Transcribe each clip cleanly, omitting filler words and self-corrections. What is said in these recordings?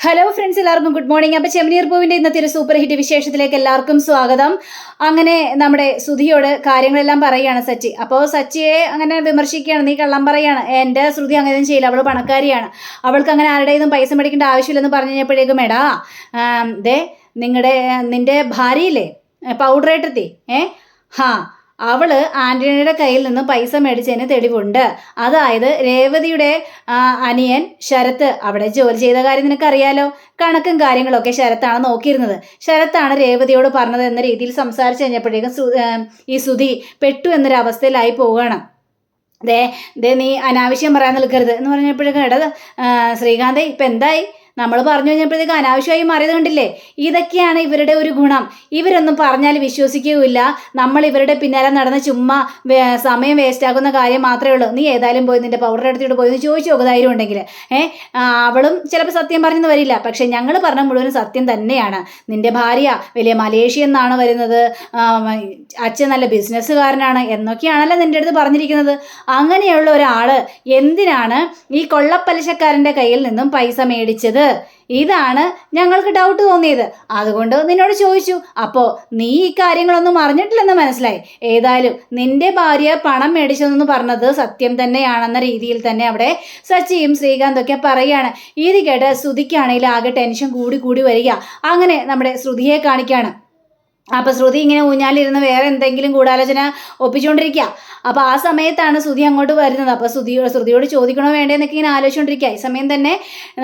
Hello friends, എല്ലാവർക്കും good morning. അപ്പോൾ ചെമ്മനീർ പൂവിൻ്റെ ഇന്നത്തെ ഒരു സൂപ്പർ ഹിറ്റ് വിശേഷത്തിലേക്ക് എല്ലാവർക്കും സ്വാഗതം. അങ്ങനെ നമ്മുടെ ശ്രുതിയോട് കാര്യങ്ങളെല്ലാം പറയുകയാണ് സച്ചി. അപ്പോൾ സച്ചിയെ അങ്ങനെ വിമർശിക്കുകയാണ്, നീ കള്ളം പറയുകയാണ്, എൻ്റെ ശ്രുതി അങ്ങനെയൊന്നും ചെയ്യില്ല, അവൾ പണക്കാരിയാണ്, അവൾക്ക് അങ്ങനെ ആരുടെയും പൈസ മേടിക്കേണ്ട ആവശ്യമില്ലെന്ന് പറഞ്ഞു കഴിഞ്ഞപ്പോഴേക്കും നിന്റെ ഭാര്യയില്ലേ പൗഡറേട്ടത്തി അവള് ആൻ്റണിയുടെ കയ്യിൽ നിന്ന് പൈസ മേടിച്ചതിന് തെളിവുണ്ട്. അതായത് രേവതിയുടെ അനിയൻ ശരത്ത് അവിടെ ജോലി ചെയ്ത കാര്യം നിനക്കറിയാലോ. കണക്കും കാര്യങ്ങളൊക്കെ ശരത്താണ് നോക്കിയിരുന്നത്. ശരത്താണ് രേവതിയോട് പറഞ്ഞത് എന്ന രീതിയിൽ സംസാരിച്ച് കഴിഞ്ഞപ്പോഴേക്കും ഈ ശ്രുതി പെട്ടു എന്നൊരവസ്ഥയിലായി പോവുകയാണ്. നീ അനാവശ്യം പറയാൻ നിൽക്കരുത് എന്ന് പറഞ്ഞപ്പോഴേക്കും ശ്രീകാന്തേ ഇപ്പം എന്തായി, നമ്മൾ പറഞ്ഞു കഴിഞ്ഞപ്പോഴത്തേക്ക് അനാവശ്യമായി മാറിയത് കണ്ടില്ലേ. ഇതൊക്കെയാണ് ഇവരുടെ ഒരു ഗുണം. ഇവരൊന്നും പറഞ്ഞാൽ വിശ്വസിക്കുകയില്ല. നമ്മൾ ഇവരുടെ പിന്നാലെ നടന്ന് ചുമ്മാ സമയം വേസ്റ്റ് ആക്കുന്ന കാര്യം മാത്രമേ ഉള്ളൂ. നീ ഏതായാലും പോയി നിന്റെ പൗഡർ എടുത്തിട്ട് പോയി ചോദിച്ചു നോക്ക് ധൈര്യം ഉണ്ടെങ്കിൽ. അവളും ചിലപ്പോൾ സത്യം പറഞ്ഞെന്ന് വരില്ല, പക്ഷെ ഞങ്ങൾ പറഞ്ഞ മുഴുവനും സത്യം തന്നെയാണ്. നിന്റെ ഭാര്യ വലിയ മലേഷ്യ എന്നാണ് വരുന്നത്, അച്ഛൻ നല്ല ബിസിനസ്സുകാരനാണ് എന്നൊക്കെയാണല്ലോ നിന്റെ അടുത്ത് പറഞ്ഞിരിക്കുന്നത്. അങ്ങനെയുള്ള ഒരാൾ എന്തിനാണ് ഈ കൊള്ളപ്പലിശക്കാരൻ്റെ കയ്യിൽ നിന്നും പൈസ മേടിച്ചത്? ഇതാണ് ഞങ്ങൾക്ക് ഡൗട്ട് തോന്നിയത്. അതുകൊണ്ട് നിന്നോട് ചോദിച്ചു. അപ്പോൾ നീ ഈ കാര്യങ്ങളൊന്നും അറിഞ്ഞിട്ടില്ലെന്ന് മനസ്സിലായി. ഏതായാലും നിന്റെ ഭാര്യ പണം മേടിച്ചതെന്ന് പറഞ്ഞത് സത്യം തന്നെയാണെന്ന രീതിയിൽ തന്നെ അവിടെ സച്ചിയും ശ്രീകാന്തൊക്കെ പറയുകയാണ്. ഇത് കേട്ട് ശ്രുതിക്കാണെങ്കിൽ ആകെ ടെൻഷൻ കൂടി വരിക. അങ്ങനെ നമ്മുടെ ശ്രുതിയെ കാണിക്കുകയാണ്. അപ്പോൾ ശ്രുതി ഇങ്ങനെ ഊഞ്ഞാലിരുന്ന് വേറെ എന്തെങ്കിലും ഗൂഢാലോചന ഒപ്പിച്ചുകൊണ്ടിരിക്കുക. അപ്പോൾ ആ സമയത്താണ് ശ്രുതി അങ്ങോട്ട് വരുന്നത്. അപ്പോൾ ശ്രുതിയോട് ചോദിക്കണോ വേണ്ടതെന്നൊക്കെ ഇങ്ങനെ ആലോചിച്ചുകൊണ്ടിരിക്കുക. ഈ സമയം തന്നെ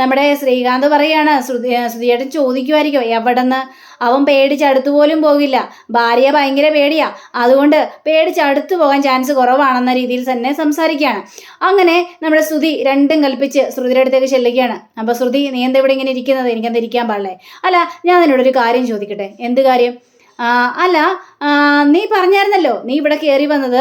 നമ്മുടെ ശ്രീകാന്ത് പറയുകയാണ്, ശ്രുതിയേട്ടൻ ചോദിക്കുമായിരിക്കും എവിടെന്ന്. അവൻ പേടിച്ചടുത്തു പോലും പോകില്ല, ഭാര്യ ഭയങ്കര പേടിയാ, അതുകൊണ്ട് പേടിച്ചടുത്തു പോകാൻ ചാൻസ് കുറവാണെന്ന രീതിയിൽ തന്നെ സംസാരിക്കുകയാണ്. അങ്ങനെ നമ്മുടെ ശ്രുതി രണ്ടും കൽപ്പിച്ച് ശ്രുതിയുടെ അടുത്തേക്ക് ചെല്ലുകയാണ്. അപ്പോൾ ശ്രുതി, നീ എന്താ ഇവിടെ ഇങ്ങനെ ഇരിക്കുന്നത്? എനിക്കെന്താ ഇരിക്കാൻ പാടില്ലേ? അല്ല, ഞാൻ നിന്നോടൊരു കാര്യം ചോദിക്കട്ടെ? എന്ത് കാര്യം? അല്ല, നീ പറഞ്ഞായിരുന്നല്ലോ നീ ഇവിടെ കയറി വന്നത്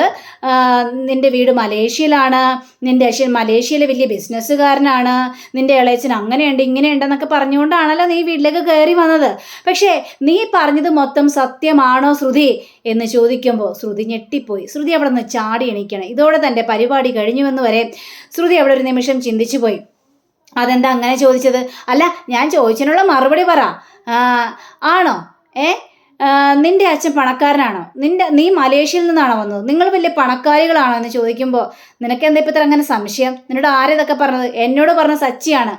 നിൻ്റെ വീട് മലേഷ്യയിലാണ്, നിൻ്റെ അച്ഛൻ മലേഷ്യയിലെ വലിയ ബിസിനസ്സുകാരനാണ്, നിൻ്റെ ഇളയച്ചൻ അങ്ങനെയുണ്ട് ഇങ്ങനെയുണ്ടെന്നൊക്കെ പറഞ്ഞുകൊണ്ടാണല്ലോ നീ വീട്ടിലേക്ക് കയറി വന്നത്. പക്ഷേ നീ പറഞ്ഞത് മൊത്തം സത്യമാണോ ശ്രുതി എന്ന് ചോദിക്കുമ്പോൾ ശ്രുതി ഞെട്ടിപ്പോയി. ശ്രുതി അവിടെ നിന്ന് ചാടി എണീക്കണം. ഇതോടെ തൻ്റെ പരിപാടി കഴിഞ്ഞുവെന്ന് വരെ ശ്രുതി അവിടെ ഒരു നിമിഷം ചിന്തിച്ചു പോയി. അതെന്താ അങ്ങനെ ചോദിച്ചത്? അല്ല, ഞാൻ ചോദിച്ചതിനുള്ള മറുപടി പറ. ആണോ? നിന്റെ അച്ഛൻ പണക്കാരനാണോ? നീ മലേഷ്യയിൽ നിന്നാണോ വന്നത്? നിങ്ങൾ വലിയ പണക്കാരികളാണോ എന്ന് ചോദിക്കുമ്പോൾ നിനക്കെന്താ ഇപ്പം ഇത്ര അങ്ങനെ സംശയം? നിന്നോട് ആരേതൊക്കെ പറഞ്ഞത്? എന്നോട് പറഞ്ഞ സച്ചിയാണ്.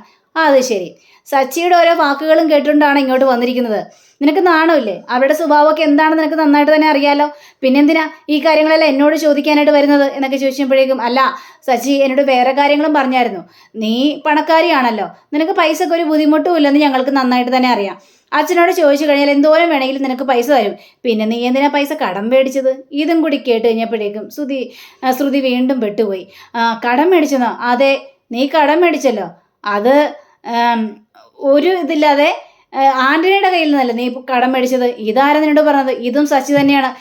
അത് ശരി, സച്ചിയുടെ ഓരോ വാക്കുകളും കേട്ടുകൊണ്ടാണ് ഇങ്ങോട്ട് വന്നിരിക്കുന്നത്. നിനക്ക് നാണമില്ലേ? അവരുടെ സ്വഭാവമൊക്കെ എന്താണെന്ന് നിനക്ക് നന്നായിട്ട് തന്നെ അറിയാലോ. പിന്നെന്തിനാ ഈ കാര്യങ്ങളെല്ലാം എന്നോട് ചോദിക്കാനായിട്ട് വരുന്നത് എന്നൊക്കെ ചോദിച്ചപ്പോഴേക്കും, അല്ല സച്ചി എന്നോട് വേറെ കാര്യങ്ങളും പറഞ്ഞായിരുന്നു. നീ പണക്കാരിയാണല്ലോ, നിനക്ക് പൈസക്ക് ഒരു ബുദ്ധിമുട്ടും ഇല്ലെന്ന് ഞങ്ങൾക്ക് നന്നായിട്ട് തന്നെ അറിയാം. അച്ഛനോട് ചോദിച്ചു കഴിഞ്ഞാൽ എന്തോരം വേണമെങ്കിലും നിനക്ക് പൈസ തരും. പിന്നെ നീ എന്തിനാ പൈസ കടം മേടിച്ചത്? ഇതും കൂടി കേട്ട് കഴിഞ്ഞപ്പോഴേക്കും ശ്രുതി വീണ്ടും പെട്ടുപോയി. കടം മേടിച്ചെന്നോ? അതെ, നീ കടം മേടിച്ചല്ലോ. അത് ഒരു ഇതില്ലാതെ ആൻ്റണിയുടെ കയ്യിൽ നിന്നല്ല നീ കടം മേടിച്ചത്. ഇതാരാ നിന്നോട് പറഞ്ഞത്? ഇതും സച്ചി തന്നെയാണ്.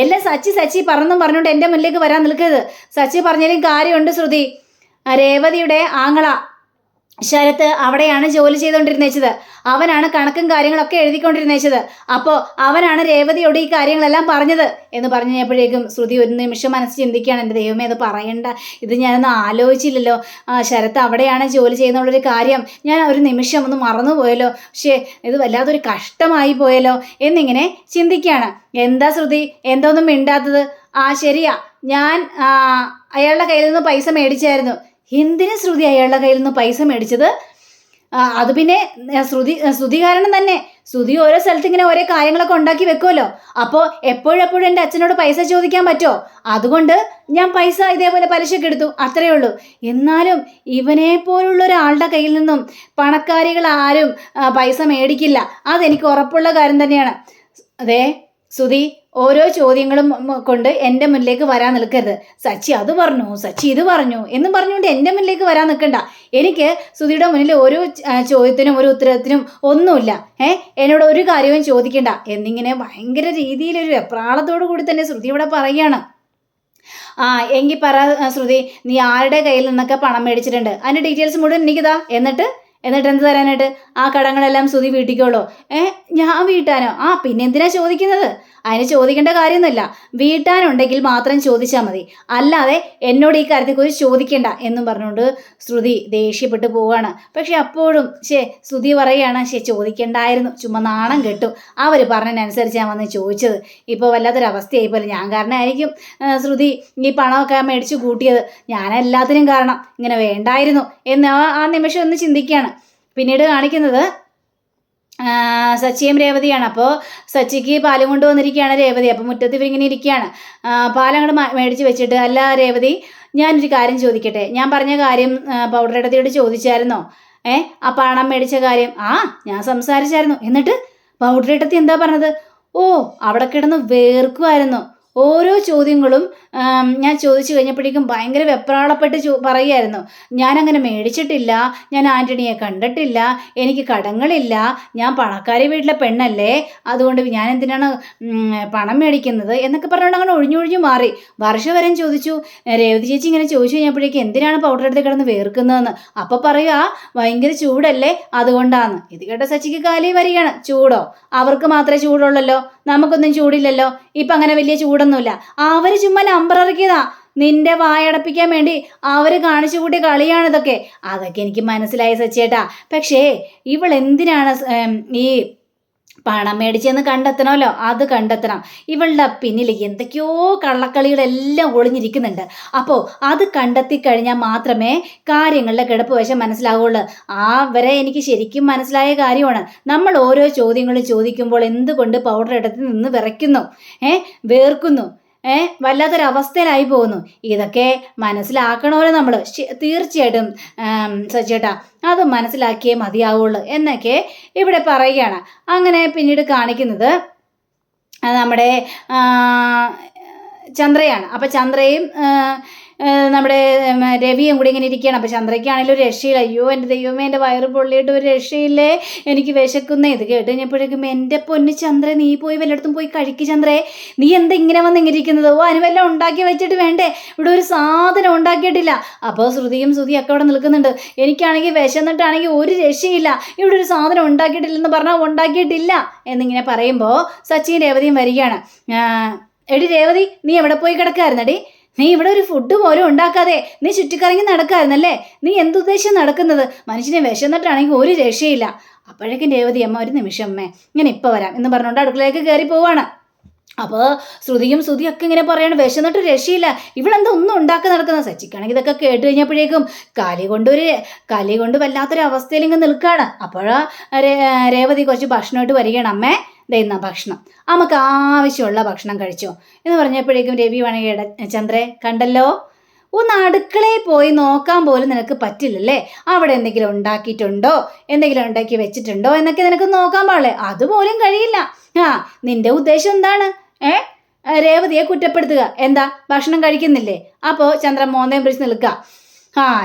എല്ലാം സച്ചി പറഞ്ഞുകൊണ്ട് എൻ്റെ മുന്നിലേക്ക് വരാൻ നിൽക്കരുത്. സച്ചി പറഞ്ഞാലും കാര്യമുണ്ട് ശ്രുതി. രേവതിയുടെ ആങ്ങള ശരത്ത് അവിടെയാണ് ജോലി ചെയ്തുകൊണ്ടിരുന്നേച്ചത്. അവനാണ് കണക്കും കാര്യങ്ങളൊക്കെ എഴുതിക്കൊണ്ടിരുന്നേച്ചത്. അപ്പോൾ അവനാണ് രേവതിയോട് ഈ കാര്യങ്ങളെല്ലാം പറഞ്ഞത് എന്ന് പറഞ്ഞു കഴിഞ്ഞപ്പോഴേക്കും ശ്രുതി ഒരു നിമിഷം മനസ്സ് ചിന്തിക്കുകയാണ്, എൻ്റെ ദൈവമേ അത് പറയണ്ട, ഇത് ഞാനൊന്നും ആലോചിച്ചില്ലല്ലോ. ശരത്ത് അവിടെയാണ് ജോലി ചെയ്യുന്നുള്ളൊരു കാര്യം ഞാൻ ഒരു നിമിഷം ഒന്ന് മറന്നുപോയല്ലോ. ഇത് വല്ലാത്തൊരു കഷ്ടമായി പോയല്ലോ എന്നിങ്ങനെ ചിന്തിക്കുകയാണ്. എന്താ ശ്രുതി എന്തോന്നും മിണ്ടാത്തത്? ശരിയാ, ഞാൻ അയാളുടെ കയ്യിൽ നിന്ന് പൈസ മേടിച്ചായിരുന്നു. എന്തിനു ശ്രുതി അയാളുടെ കയ്യിൽ നിന്ന് പൈസ മേടിച്ചത്? അത് പിന്നെ ശ്രുതി കാരണം തന്നെ. ശ്രുതി ഓരോ സ്ഥലത്ത് ഇങ്ങനെ ഓരോ കാര്യങ്ങളൊക്കെ ഉണ്ടാക്കി വെക്കുമല്ലോ. അപ്പോൾ എപ്പോഴെപ്പോഴും എൻ്റെ അച്ഛനോട് പൈസ ചോദിക്കാൻ പറ്റുമോ? അതുകൊണ്ട് ഞാൻ പൈസ ഇതേപോലെ പലിശക്ക് എടുത്തു, അത്രയേ ഉള്ളൂ. എന്നാലും ഇവനെ പോലുള്ള ഒരാളുടെ കയ്യിൽ നിന്നും പണക്കാരികൾ ആരും പൈസ മേടിക്കില്ല, അതെനിക്ക് ഉറപ്പുള്ള കാര്യം തന്നെയാണ്. അതെ ശ്രുതി, ഓരോ ചോദ്യങ്ങളും കൊണ്ട് എൻ്റെ മുന്നിലേക്ക് വരാൻ നിൽക്കരുത്. സച്ചി അത് പറഞ്ഞു, സച്ചി ഇത് പറഞ്ഞു എന്നും പറഞ്ഞുകൊണ്ട് എൻ്റെ മുന്നിലേക്ക് വരാൻ നിൽക്കണ്ട. എനിക്ക് ശ്രുതിയുടെ മുന്നിൽ ഒരു ചോദ്യത്തിനും ഒരു ഉത്തരത്തിനും ഒന്നുമില്ല. എന്നോട് ഒരു കാര്യവും ചോദിക്കണ്ട എന്നിങ്ങനെ ഭയങ്കര രീതിയിലൊരു വെപ്രാളത്തോടു കൂടി തന്നെ ശ്രുതി ഇവിടെ പറയുകയാണ്. എങ്കിൽ പറ ശ്രുതി, നീ ആരുടെ കയ്യിൽ നിന്നൊക്കെ പണം മേടിച്ചിട്ടുണ്ട്? അതിൻ്റെ ഡീറ്റെയിൽസ് മുഴുവൻ എനിക്കിതാ. എന്നിട്ട് എന്നിട്ട് എന്ത് തരാനായിട്ട്? ആ കടങ്ങളെല്ലാം ശ്രുതി വീട്ടിക്കോളൂ. ഞാൻ വീട്ടാനോ? പിന്നെ എന്തിനാ ചോദിക്കുന്നത്? അതിന് ചോദിക്കേണ്ട കാര്യമൊന്നുമില്ല. വീട്ടാനുണ്ടെങ്കിൽ മാത്രം ചോദിച്ചാൽ മതി, അല്ലാതെ എന്നോട് ഈ കാര്യത്തെക്കുറിച്ച് ചോദിക്കേണ്ട എന്നും പറഞ്ഞുകൊണ്ട് ശ്രുതി ദേഷ്യപ്പെട്ട് പോവുകയാണ്. പക്ഷെ അപ്പോഴും ശ്രുതി പറയുകയാണ്, ചോദിക്കണ്ടായിരുന്നു, ചുമ്മാ നാണം കെട്ടു, അവർ പറഞ്ഞതിനനുസരിച്ച് ഞാൻ വന്ന് ചോദിച്ചത്. ഇപ്പോൾ വല്ലാത്തൊരവസ്ഥയായി പോലെ ഞാൻ കാരണമായിരിക്കും ശ്രുതി ഈ പണമൊക്കെ മേടിച്ച് കൂട്ടിയത്, ഞാനെല്ലാത്തിനും കാരണം, ഇങ്ങനെ വേണ്ടായിരുന്നു എന്ന് ആ നിമിഷം ഒന്ന് ചിന്തിക്കുകയാണ്. പിന്നീട് കാണിക്കുന്നത് സച്ചിയും രേവതിയാണ്. അപ്പോൾ സച്ചിക്ക് പാലും കൊണ്ടുവന്നിരിക്കുകയാണ് രേവതി. അപ്പോൾ മുറ്റത്ത് ഇവരിങ്ങനെ ഇരിക്കുകയാണ്. പാലങ്ങോട്ട് മേടിച്ച് വെച്ചിട്ട്, അല്ല രേവതി, ഞാനൊരു കാര്യം ചോദിക്കട്ടെ, ഞാൻ പറഞ്ഞ കാര്യം പൗഡർ ഇടത്തിയോട് ചോദിച്ചായിരുന്നോ? ആ പണം മേടിച്ച കാര്യം? ഞാൻ സംസാരിച്ചായിരുന്നു. എന്നിട്ട് പൗഡർ ഇടത്തി എന്താ പറഞ്ഞത്? അവിടെ കിടന്ന് വേർക്കുമായിരുന്നു. ഓരോ ചോദ്യങ്ങളും ഞാൻ ചോദിച്ചു കഴിഞ്ഞപ്പോഴേക്കും ഭയങ്കര വെപ്രാളപ്പെട്ട് പറയുമായിരുന്നു. ഞാനങ്ങനെ മേടിച്ചിട്ടില്ല, ഞാൻ ആൻ്റണിയെ കണ്ടിട്ടില്ല, എനിക്ക് കടങ്ങളില്ല, ഞാൻ പണക്കാരി വീട്ടിലെ പെണ്ണല്ലേ, അതുകൊണ്ട് ഞാൻ എന്തിനാണ് പണം മേടിക്കുന്നത് എന്നൊക്കെ പറഞ്ഞുകൊണ്ട് അങ്ങനെ ഒഴിഞ്ഞൊഴിഞ്ഞു മാറി. വർഷ വരെ ചോദിച്ചു, രേവതി ചേച്ചി ഇങ്ങനെ ചോദിച്ചു കഴിഞ്ഞപ്പോഴേക്കും എന്തിനാണ് പൗഡർ എടുത്ത് കിടന്ന് വേർക്കുന്നതെന്ന്. അപ്പോൾ പറയുക ഭയങ്കര ചൂടല്ലേ അതുകൊണ്ടാന്ന്. ഇത് കേട്ട സച്ചിക്ക് കാലി വരികയാണ്. ചൂടോ? അവർക്ക് മാത്രമേ ചൂടുള്ളല്ലോ, നമുക്കൊന്നും ചൂടില്ലല്ലോ. ഇപ്പം അങ്ങനെ വലിയ ചൂടൊന്നുമില്ല. അവർ ചുമ്മാ നമ്പർ ഇറക്കിയതാ, നിന്റെ വായടപ്പിക്കാൻ വേണ്ടി അവർ കാണിച്ചു കൂട്ടിയ കളിയാണിതൊക്കെ. അതൊക്കെ എനിക്ക് മനസ്സിലായി സച്ചേട്ടാ. പക്ഷേ ഇവൾ എന്തിനാണ് ഈ പണം മേടിച്ചെന്ന് കണ്ടെത്തണമല്ലോ, അത് കണ്ടെത്തണം. ഇവളുടെ പിന്നിൽ എന്തൊക്കെയോ കള്ളക്കളികളെല്ലാം ഒളിഞ്ഞിരിക്കുന്നുണ്ട്. അപ്പോൾ അത് കണ്ടെത്തി കഴിഞ്ഞാൽ മാത്രമേ കാര്യങ്ങളുടെ കിടപ്പ് വശം മനസ്സിലാവുള്ളൂ. വരെ എനിക്ക് ശരിക്കും മനസ്സിലായ കാര്യമാണ്. നമ്മൾ ഓരോ ചോദ്യങ്ങളും ചോദിക്കുമ്പോൾ എന്തുകൊണ്ട് പൗഡർ ഇടത്തിൽ നിന്ന് വിറയ്ക്കുന്നു, വേർക്കുന്നു, വല്ലാത്തൊരവസ്ഥയിലായി പോകുന്നു. ഇതൊക്കെ മനസ്സിലാക്കണമല്ലോ നമ്മൾ. തീർച്ചയായിട്ടും സച്ചേട്ടാ, അത് മനസ്സിലാക്കിയേ മതിയാവുള്ളൂ എന്നൊക്കെ ഇവിടെ പറയുകയാണ്. അങ്ങനെ പിന്നീട് കാണിക്കുന്നത് നമ്മുടെ ചന്ദ്രയാണ്. അപ്പം ചന്ദ്രയും നമ്മുടെ രവിയും കൂടി ഇങ്ങനെ ഇരിക്കുകയാണ്. അപ്പോൾ ചന്ദ്രയ്ക്കാണെങ്കിലും ഒരു രക്ഷയില്ല. അയ്യോ എൻ്റെ ദൈവമേ, എൻ്റെ വയറ് പൊള്ളിയിട്ട് ഒരു രക്ഷയില്ലേ, എനിക്ക് വിശക്കുന്നേ. ഇത് കേട്ട് കഴിഞ്ഞപ്പോഴേക്കും എൻ്റെ പൊന്ന് ചന്ദ്ര, നീ പോയി വല്ലയിടത്തും പോയി കഴിക്ക് ചന്ദ്രേ, നീ എന്താ ഇങ്ങനെ വന്ന് ഇങ്ങനെ ഇരിക്കുന്നത്? അതിന് വല്ലതും ഉണ്ടാക്കി വെച്ചിട്ട് വേണ്ടേ? ഇവിടെ ഒരു സാധനം ഉണ്ടാക്കിയിട്ടില്ല. അപ്പോൾ ശ്രുതിയും ഒക്കെ അവിടെ നിൽക്കുന്നുണ്ട്. എനിക്കാണെങ്കിൽ വിശന്നിട്ടാണെങ്കിൽ ഒരു രക്ഷയില്ല, ഇവിടെ ഒരു സാധനം ഉണ്ടാക്കിയിട്ടില്ലെന്ന് പറഞ്ഞാൽ ഉണ്ടാക്കിയിട്ടില്ല എന്നിങ്ങനെ പറയുമ്പോൾ സച്ചിൻ രേവതിയും വരികയാണ്. എടി രേവതി, നീ എവിടെ പോയി കിടക്കായിരുന്നടി? നീ ഇവിടെ ഒരു ഫുഡ് പോലും ഉണ്ടാക്കാതെ നീ ചുറ്റിക്കറങ്ങി നടക്കായിരുന്നല്ലേ? നീ എന്തുദ്ദേശം നടക്കുന്നത്? മനുഷ്യനെ വിശന്നിട്ടാണെങ്കിൽ ഒരു രക്ഷയില്ല. അപ്പോഴേക്കും രേവതി, അമ്മ ഒരു നിമിഷം അമ്മേ, ഞാൻ ഇപ്പോൾ വരാം എന്ന് പറഞ്ഞുകൊണ്ട് അടുക്കളയിലേക്ക് കയറി പോവാണ്. അപ്പോൾ ശ്രുതിയും ഒക്കെ ഇങ്ങനെ പറയാണ്, വിശന്നിട്ട് രക്ഷയില്ല, ഇവളെന്താ ഒന്നും ഉണ്ടാക്കി നടക്കുന്നത്. സച്ചിക്കാണെങ്കിൽ ഇതൊക്കെ കേട്ട് കഴിഞ്ഞപ്പോഴേക്കും കലി കൊണ്ട് വല്ലാത്തൊരു അവസ്ഥയിൽ ഇങ്ങനെ നിൽക്കുകയാണ്. അപ്പോഴാ രേവതി കുറച്ച് ഭക്ഷണമായിട്ട് വരികയാണ്. അമ്മേ, ദൈന്ന ഭക്ഷണം, നമുക്ക് ആവശ്യമുള്ള ഭക്ഷണം കഴിച്ചോ എന്ന് പറഞ്ഞപ്പോഴേക്കും രവി വേണമെങ്കിൽ ചന്ദ്രേ, കണ്ടല്ലോ, ഒന്ന് അടുക്കളയിൽ പോയി നോക്കാൻ പോലും നിനക്ക് പറ്റില്ലല്ലേ? അവിടെ എന്തെങ്കിലും ഉണ്ടാക്കിയിട്ടുണ്ടോ, എന്തെങ്കിലും ഉണ്ടാക്കി വെച്ചിട്ടുണ്ടോ എന്നൊക്കെ നിനക്ക് നോക്കാൻ പാടില്ലേ? അതുപോലും കഴിയില്ല. നിന്റെ ഉദ്ദേശം എന്താണ്? രേവതിയെ കുറ്റപ്പെടുത്തുക. എന്താ, ഭക്ഷണം കഴിക്കുന്നില്ലേ? അപ്പോൾ ചന്ദ്ര മോന്തയും പിടിച്ച് നിൽക്കുക.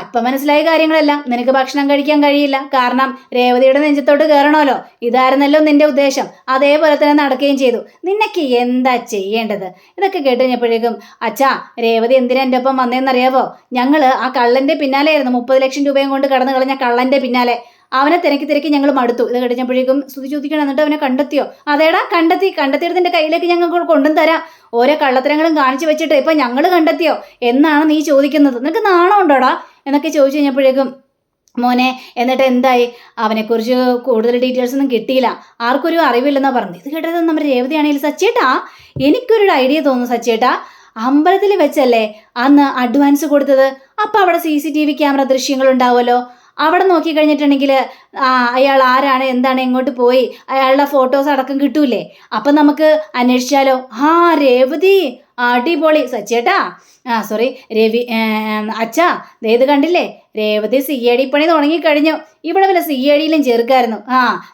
ഇപ്പം മനസ്സിലായ കാര്യങ്ങളെല്ലാം. നിനക്ക് ഭക്ഷണം കഴിക്കാൻ കഴിയില്ല, കാരണം രേവതിയുടെ നെഞ്ചത്തോട്ട് കയറണമല്ലോ. ഇതായിരുന്നല്ലോ നിന്റെ ഉദ്ദേശം. അതേപോലെ തന്നെ നടക്കുകയും ചെയ്തു. നിനക്ക് എന്താ ചെയ്യേണ്ടത്? ഇതൊക്കെ കേട്ട് കഴിഞ്ഞപ്പോഴേക്കും, അച്ഛാ, രേവതി എന്തിനാ എൻ്റെ ഒപ്പം വന്നതെന്നറിയാവോ? ഞങ്ങൾ ആ കള്ളൻ്റെ പിന്നാലെയായിരുന്നു, 30 ലക്ഷം രൂപയും കൊണ്ട് കടന്നു കളഞ്ഞ കള്ളൻ്റെ പിന്നാലെ. അവനെ തിരക്കി ഞങ്ങൾ മടുത്തു. ഇത് കഴിഞ്ഞപ്പോഴേക്കും സ്തുതി ചോദിക്കണം, എന്നിട്ട് അവനെ കണ്ടെത്തിയോ? അതേടാ, കണ്ടെത്തിയിട്ട് നിന്റെ കയ്യിലേക്ക് ഞങ്ങൾ കൊണ്ടും തരാം. ഓരോ കള്ളത്തരങ്ങളും കാണിച്ചു വെച്ചിട്ട് ഇപ്പം ഞങ്ങൾ കണ്ടെത്തിയോ എന്നാണ് നീ ചോദിക്കുന്നത്? നിനക്ക് നാണം ഉണ്ടോടാ എന്നൊക്കെ ചോദിച്ചു കഴിഞ്ഞപ്പോഴേക്കും, മോനെ എന്നിട്ട് എന്തായി? അവനെക്കുറിച്ച് കൂടുതൽ ഡീറ്റെയിൽസ് ഒന്നും കിട്ടിയില്ല, ആർക്കൊരു അറിവില്ലെന്നാണ് പറഞ്ഞത്. ഇത് കേട്ടത് നമ്മുടെ രേവതിയാണെങ്കിൽ, സച്ചേട്ടാ, എനിക്കൊരു ഐഡിയ തോന്നുന്നു സച്ചേട്ടാ, അമ്പലത്തിൽ വെച്ചല്ലേ അന്ന് അഡ്വാൻസ് കൊടുത്തത്? അപ്പം അവിടെ CCTV ക്യാമറ ദൃശ്യങ്ങൾ ഉണ്ടാവുമല്ലോ. അവിടെ നോക്കി കഴിഞ്ഞിട്ടുണ്ടെങ്കിൽ അയാൾ ആരാണ്, എന്താണ്, എങ്ങോട്ട് പോയി, അയാളുടെ ഫോട്ടോസ് അടക്കം കിട്ടൂലേ? അപ്പം നമുക്ക് അന്വേഷിച്ചാലോ? രേവതി, അടിപൊളി സച്ചേട്ടാ, സോറി രവി അച്ഛാ, ഇത് കണ്ടില്ലേ, രേവതി CID പണി തുടങ്ങിക്കഴിഞ്ഞു. ഇവിടെ വല്ല CIDയിലും ചേർക്കായിരുന്നു.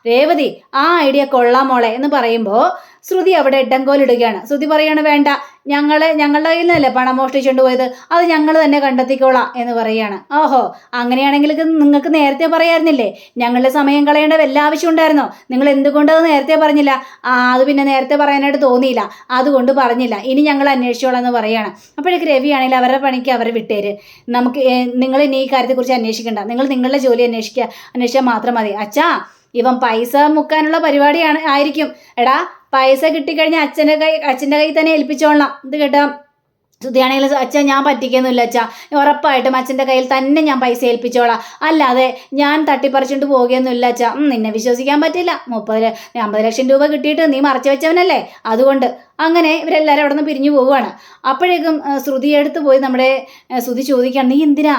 രേവതി, ആ ഐഡിയ കൊള്ളാം മോളെ എന്ന് പറയുമ്പോൾ ശ്രുതി അവിടെ ഇടങ്കോലിടുകയാണ്. ശ്രുതി പറയാണ്, വേണ്ട, ഞങ്ങളുടെ കയ്യിൽ നിന്നല്ലേ പണം മോഷ്ടിച്ചുകൊണ്ട് പോയത്, അത് ഞങ്ങൾ തന്നെ കണ്ടെത്തിക്കോളാം എന്ന് പറയുകയാണ്. ഓഹോ, അങ്ങനെയാണെങ്കിൽ നിങ്ങൾക്ക് നേരത്തെ പറയായിരുന്നില്ലേ? ഞങ്ങളുടെ സമയം കളയേണ്ട വല്ല ആവശ്യം ഉണ്ടായിരുന്നോ? നിങ്ങൾ എന്തുകൊണ്ടത് നേരത്തെ പറഞ്ഞില്ല? അത് പിന്നെ നേരത്തെ പറയാനായിട്ട് തോന്നിയില്ല, അതുകൊണ്ട് പറഞ്ഞില്ല. ഇനി ഞങ്ങൾ അന്വേഷിച്ചോളാം എന്ന് പറയുകയാണ്. അപ്പോഴേക്ക് രവിയാണെങ്കിൽ അവരുടെ പണിക്ക് അവരെ വിട്ടേര്, നമുക്ക് നിങ്ങൾ ഇനി ഈ കാര്യത്തെക്കുറിച്ച് അന്വേഷിക്കേണ്ട, നിങ്ങൾ നിങ്ങളുടെ ജോലി അന്വേഷിച്ചാൽ മാത്രം മതി. അച്ഛാ, ഇവൻ പൈസ മുക്കാനുള്ള പരിപാടിയാണ് ആയിരിക്കും. എടാ, പൈസ കിട്ടിക്കഴിഞ്ഞാൽ അച്ഛൻ്റെ കൈ തന്നെ ഏൽപ്പിച്ചോളണം. ഇത് കേട്ടോ ശ്രുതിയാണെങ്കിൽ, അച്ഛാ ഞാൻ പറ്റിക്കൊന്നുമില്ല അച്ഛാ, ഉറപ്പായിട്ടും അച്ഛൻ്റെ കയ്യിൽ തന്നെ ഞാൻ പൈസ ഏൽപ്പിച്ചോളാം, അല്ലാതെ ഞാൻ തട്ടിപ്പറിച്ചുകൊണ്ട് പോകുകയൊന്നുമില്ല അച്ഛാ. നിന്നെ വിശ്വസിക്കാൻ പറ്റില്ല, 50 ലക്ഷം രൂപ കിട്ടിയിട്ട് നീ മറച്ചു വെച്ചവനല്ലേ, അതുകൊണ്ട്. അങ്ങനെ ഇവരെല്ലാവരും അവിടെ നിന്ന് പിരിഞ്ഞു പോവുകയാണ്. അപ്പോഴേക്കും ശ്രുതി എടുത്ത് പോയി നമ്മുടെ ശ്രുതി ചോദിക്കുകയാണ്, നീ എന്തിനാ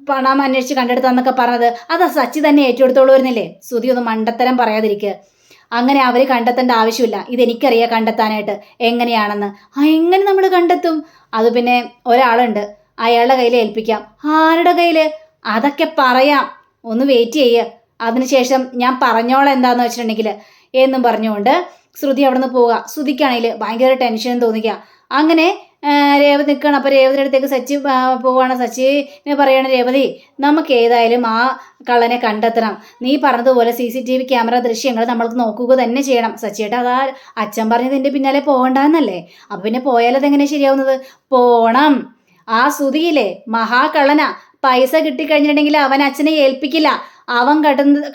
പണം അന്വേഷിച്ച് കണ്ടെടുത്താന്നൊക്കെ പറഞ്ഞത്? അതാ സച്ചി തന്നെ ഏറ്റെടുത്തോളൂ വരുന്നില്ലേ? ശ്രുതി ഒന്ന് മണ്ടത്തരം പറയാതിരിക്കുക. അങ്ങനെ അവർ കണ്ടെത്തേണ്ട ആവശ്യമില്ല, ഇതെനിക്കറിയാം കണ്ടെത്താനായിട്ട് എങ്ങനെയാണെന്ന്. എങ്ങനെ നമ്മൾ കണ്ടെത്തും? അത് പിന്നെ ഒരാളുണ്ട്, അയാളുടെ കയ്യിൽ ഏൽപ്പിക്കാം. ആരുടെ കയ്യിൽ? അതൊക്കെ പറയാം, ഒന്ന് വെയിറ്റ് ചെയ്യുക, അതിനുശേഷം ഞാൻ പറഞ്ഞോളാം എന്താന്ന് വെച്ചിട്ടുണ്ടെങ്കിൽ എന്നും പറഞ്ഞുകൊണ്ട് ശ്രുതി അവിടെ നിന്ന് പോവുക. ശ്രുതിക്കാണെങ്കിൽ ഭയങ്കര ടെൻഷൻ തോന്നിക്കുക. അങ്ങനെ രേവതി നിൽക്കണം. അപ്പോൾ രേവതിയുടെ അടുത്തേക്ക് സച്ചി പോവുകയാണ്. സച്ചിനെ പറയണം, രേവതി നമുക്ക് ഏതായാലും ആ കള്ളനെ കണ്ടെത്തണം, നീ പറഞ്ഞതുപോലെ CCTV ക്യാമറ ദൃശ്യങ്ങൾ നമ്മൾക്ക് നോക്കുക തന്നെ ചെയ്യണം. സച്ചിയേട്ടാ, അതാ അച്ഛൻ പറഞ്ഞതിൻ്റെ പിന്നാലെ പോകണ്ടെന്നല്ലേ? അപ്പം പിന്നെ പോയാലതെങ്ങനെ ശരിയാവുന്നത്? പോണം. ആ ശ്രുതിയില്ലേ മഹാകള്ളനാ, പൈസ കിട്ടിക്കഴിഞ്ഞിട്ടുണ്ടെങ്കിൽ അവൻ അച്ഛനെ ഏൽപ്പിക്കില്ല. അവൻ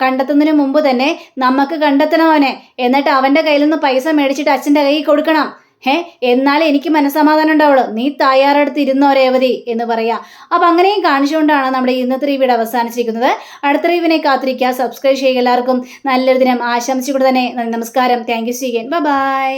കണ്ടെത്തുന്നതിന് മുമ്പ് തന്നെ നമുക്ക് കണ്ടെത്തണം അവനെ, എന്നിട്ട് അവൻ്റെ കയ്യിൽ നിന്ന് പൈസ മേടിച്ചിട്ട് അച്ഛൻ്റെ കയ്യിൽ കൊടുക്കണം. എന്നാലേ എനിക്ക് മനസ്സമാധാനം ഉണ്ടാവുള്ളൂ. നീ തയ്യാറെടുത്ത് ഇരുന്നോ രേവതി എന്ന് പറയാ. അപ്പം അങ്ങനെയും കാണിച്ചുകൊണ്ടാണ് നമ്മുടെ ഇന്നത്തെ റിവ്യൂടെ അവസാനിച്ചിരിക്കുന്നത്. അടുത്ത റിവ്യൂവിനെ കാത്തിരിക്കുക. സബ്സ്ക്രൈബ് ചെയ്യുക. എല്ലാവർക്കും നല്ലൊരു ദിനം ആശംസിച്ചുകൊണ്ട് തന്നെ നമസ്കാരം. Thank you. ബൈ.